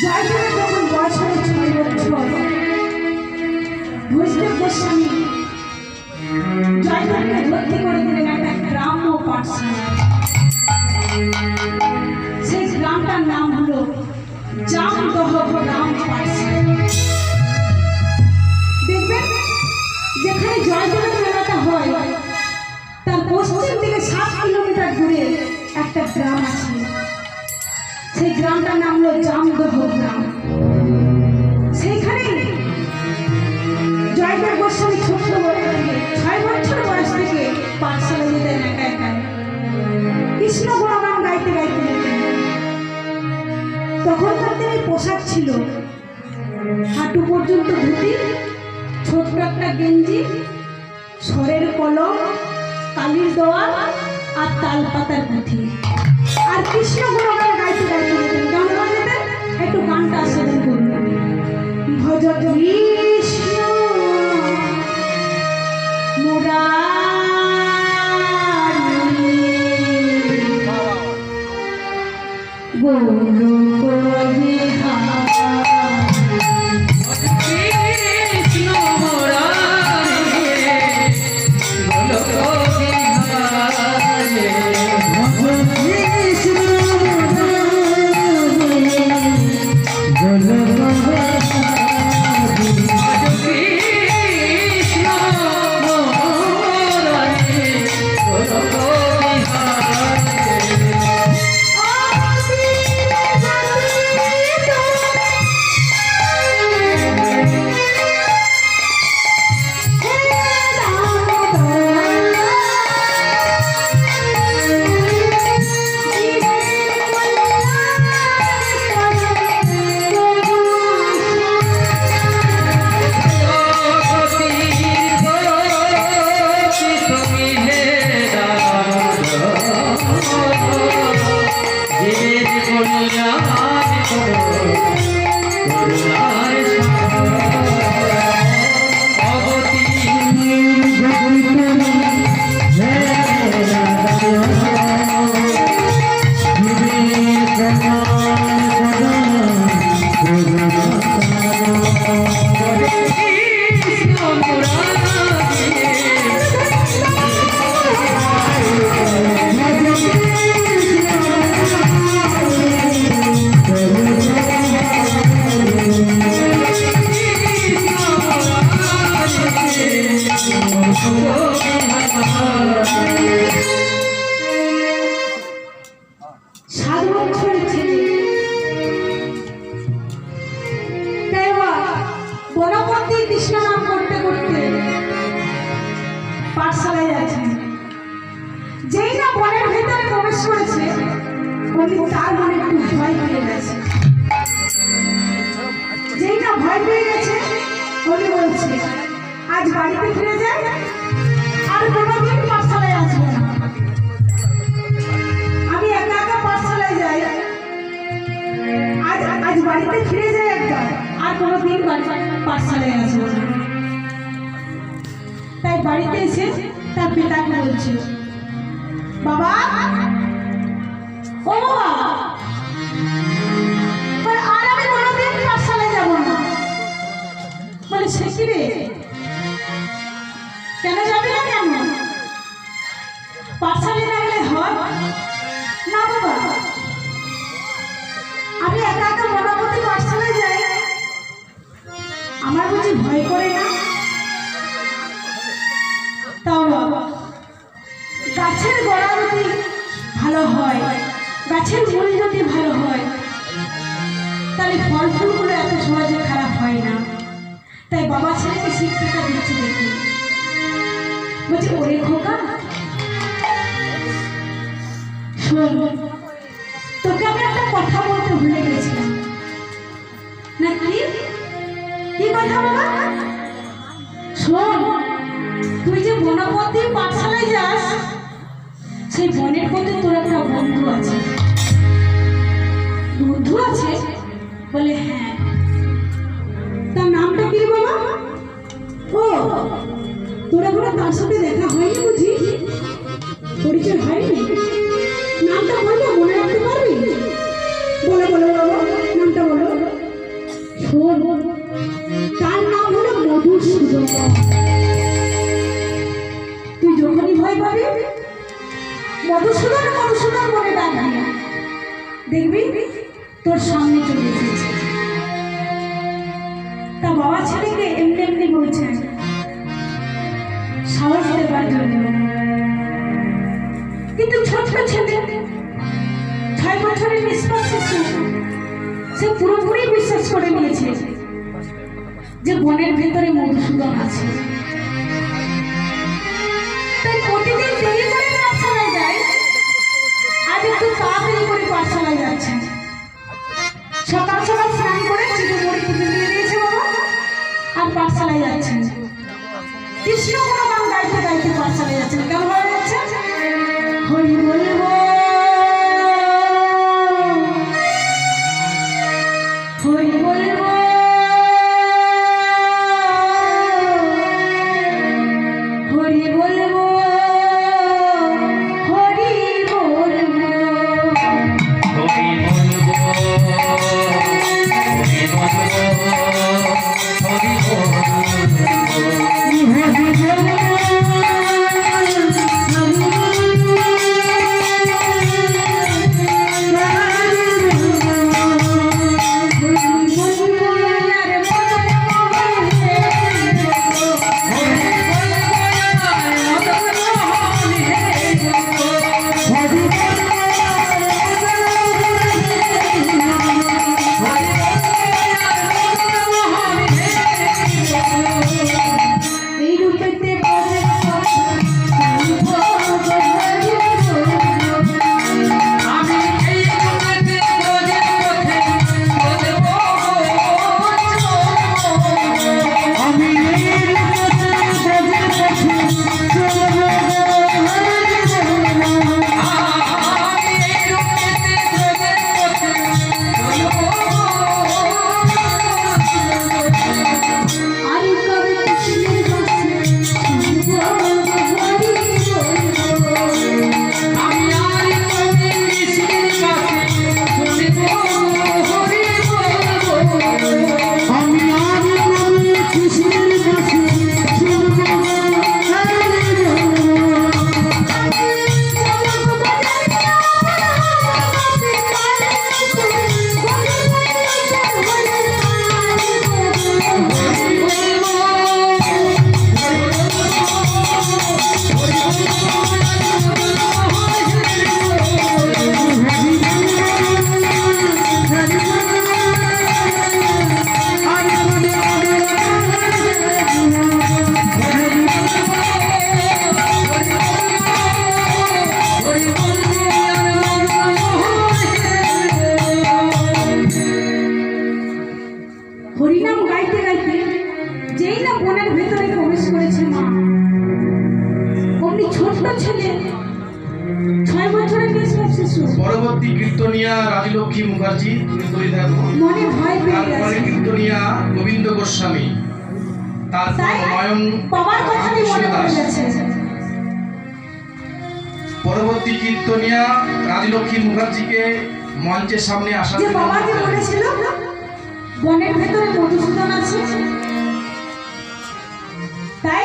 জয়দেবের যখন বয়স হলো 6 বছর, ভূষদেব গোস্বামী জয়দেবকে ভর্তি করে দিলেন একটা গ্রাম্য পাঠশালায়। সেই গ্রামটার নাম হলো জামদহ গ্রাম পাঠশালা। দেখবেন যেখানে জয়দেবের মেলাটা হয় তার পশ্চিম দিকে 7 কিলোমিটার দূরে একটা গ্রাম আছে। সেই গ্রামটার নাম হলো জামদহ গ্রাম। সেইখানে জয়দেব গোস্বামী ছোট্ট বয়স থেকে 6 বছর বয়স থেকে পাঠশালা যেতেন একা একা, কৃষ্ণ গুণগান গাইতে গাইতে যেতেন। তখনকার দিনে পোশাক ছিল হাঁটু পর্যন্ত ধুতি, ছোট্ট একটা গেঞ্জি, স্বরের কলম, কালির দেওয়াল আর তাল পাতার পুঁথি, আর কৃষ্ণ গুণগান গাইতে গাইতে যেতেন। কেমন যেতেন একটু গানটা আস্বাদন করুন। ভজ কৃষ্ণ মুরারি গোলোক পাঠশালায় আছে। যেই না বনের ভেতরে প্রবেশ করেছে তার মনে একটু ভয় পেয়ে গেছে। যেই না ভয় পেয়ে গেছে উনি বলছে আজ বাড়িতে ফিরে যাই, আর কোনোদিন পাঠশালায় আসবো না। আমি একা একা পাঠশালায় যাই, আজ বাড়িতে ফিরে যাই একবার, আর কোনোদিন পাঠশালায় আসবো না। তাই বাড়িতে এসে তার পিতাকে বলছে, বাবা ও বাবা, আর আমি কোনোদিন পাঠশালায় যাব না। বলে সে কি রে, কেন যাবি না? কেন পাঠশালায় না গেলে হয় না? বাবা আমি একা একা মনাপতি পাঠশালায় যাই, আমার বুঝি ভয় করে না? তাও বাবা গাছের গোড়া যদি ভালো হয়, গাছের মূল যদি ভালো হয়, তাহলে ফল ফুলগুলো এত সহজে খারাপ হয় না। তাই বাবা ছেলেকে শিক্ষাটা দিচ্ছে। দেখুন বলছে, ওরে খোকা শোন, তোকে আমি একটা কথা বলতে ভুলে গেছিলাম। না কি কথা বাবা? শোন, তুই যে বনপতি পাঠশালায় যাস, সেই বনের মধ্যে তোর একটা বন্ধু আছে। বন্ধু আছে? বলে হ্যাঁ। তার নামটা কি বাবা? ও তোরা ঘরে তার সাথে দেখা হয়নি বুঝি? পরিচয় হয়নি? নামটা বলবো, মনে রাখতে পারবি? বলো বলো বাবা, নামটা বলো। দেখবি তোর সামনে চলে এসেছে। তা বাবা ছেলেকে এমনি এমনি বলছেন সাহস দেবার জন্য, কিন্তু ছোট্ট ছেলে 6 বছরের নিষ্পাপ শিশু, সে পুরোপুরি বিশ্বাস করে নিয়েছে যে বনের ভেতরে মধুসূদন আছে। তাই প্রতিদিন দেরি করে পাঠশালায় যায়, আজ একটু তাড়াতাড়ি করে পাঠশালায় যাচ্ছে। সকাল সকাল স্নান করে চিড়ে মুড়ি কিনে দিয়ে দিয়েছে বাবা, আর পাঠশালায় যাচ্ছে। কৃষ্ণ কোনো গান গাইতে গাইতে পাঠশালায় যাচ্ছেন। কেমন ভাবে যাচ্ছে? হরি বলবো, হরি বলবো, হরি বলবো, হরি বলবো, এই রূপেতে বাজে কথা, আমি কবে কৃষ্ণের কাছে শুনবো হরিনাম গাইতে গাইতে যেই না বনের ভেতরে প্রবেশ করেছে মা, অমনি ছোট্ট ছেলে 6 বছরের নিষ্পাপ শিশু পরবর্তী কীর্তনিয়া রাজলক্ষ্মী মুখার্জি, তুমি তৈরি থাকো। মনে ভয় পেয়ে তারপরে গেছে। কীর্তনিয়া গোবিন্দ গোস্বামী, তারপর তাই নয়ন বাবার কথাটি মনে পড়ে গেছে। পরবর্তী কীর্তনিয়া রাজলক্ষ্মী মুখার্জিকে মঞ্চের সামনে আসার যে জন্য বাবা যে বলেছিল বনের ভেতরে মধুসূদন আছে, তাই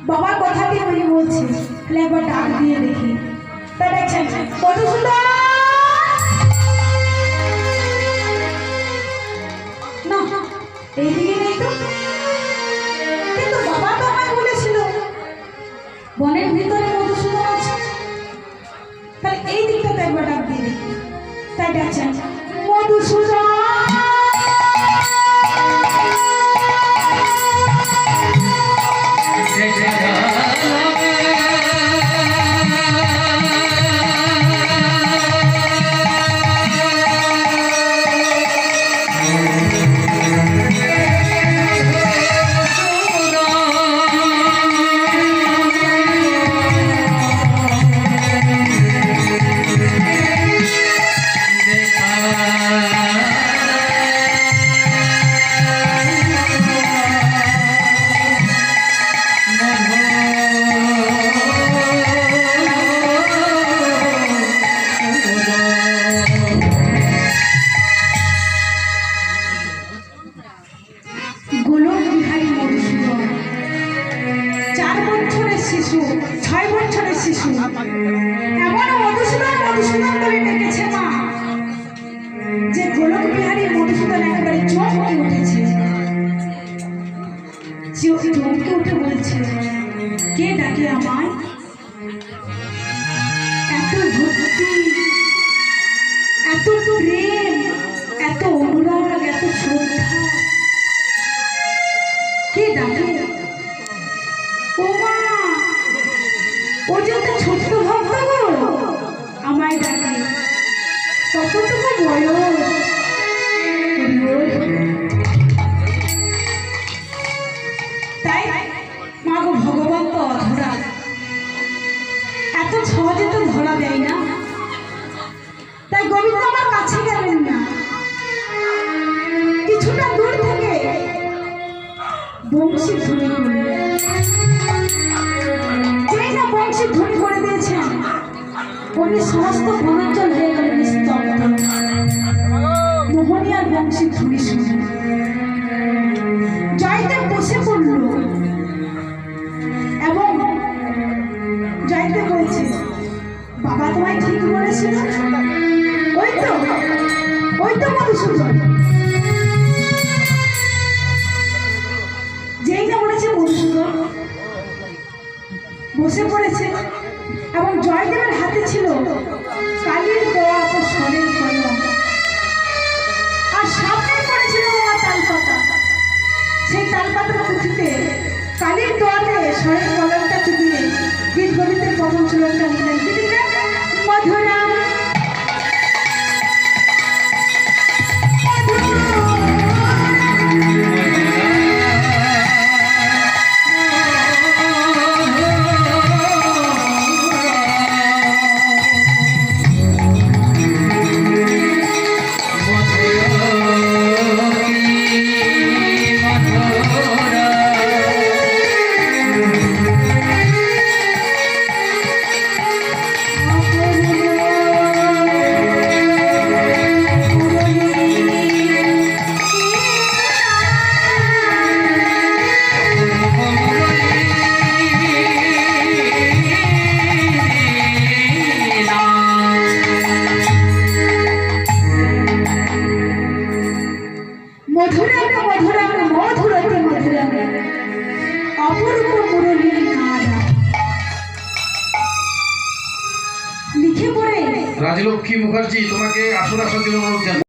বাবার কথাটি উনি বলছে। তাহলে একবার ডাক দিয়ে দেখি। তাই দেখছেন মধুসূদন না, এইদিকে নেই তো। কিন্তু বাবা তো আমায় বলেছিল বনের ভিতরে মধুসূদন আছে, তাহলে এই দিকটাতে একবার ডাক দিয়ে দেখি। তাই ডাকছেন মধুসূদন। দেখা বংশী ধ্বনি করলেন। যেই না বংশী ধ্বনি করে দিয়েছেন, অমনি সমস্ত বনাঞ্চল হয়ে গেল নিস্তব্ধ। মোহনী আর বংশী ধ্বনি শুনে জয়দেব বসে পড়ল এবং জয়দেব বলছে, বাবা তোমায় ঠিক বলেছিল, ওই তো মধুসূদন। যেই না বলেছে মধুসূদন বসে পড়েছে এবং জয়দেবের হাতে ছিল কালির দেওয়া তো স্বরের কলম, আর সামনে পড়েছিল বাবা তালপাতা। সেই তালপাতার পুঁথিতে কালির দোয়াতে স্বরের কলমটা চুপিয়ে গীত গণিতের প্রথম শ্লোকটা লিখলেন। কি লিখলেন? মধুরাম মধুরাম মধুরাম মধুরতে মধুরাম অপূর্ব মুরলীর নাদা। লিখে পড়ে রাজলক্ষ্মী মুখার্জি তোমাকে আসর আসার জন্য অনুরোধ জানাই।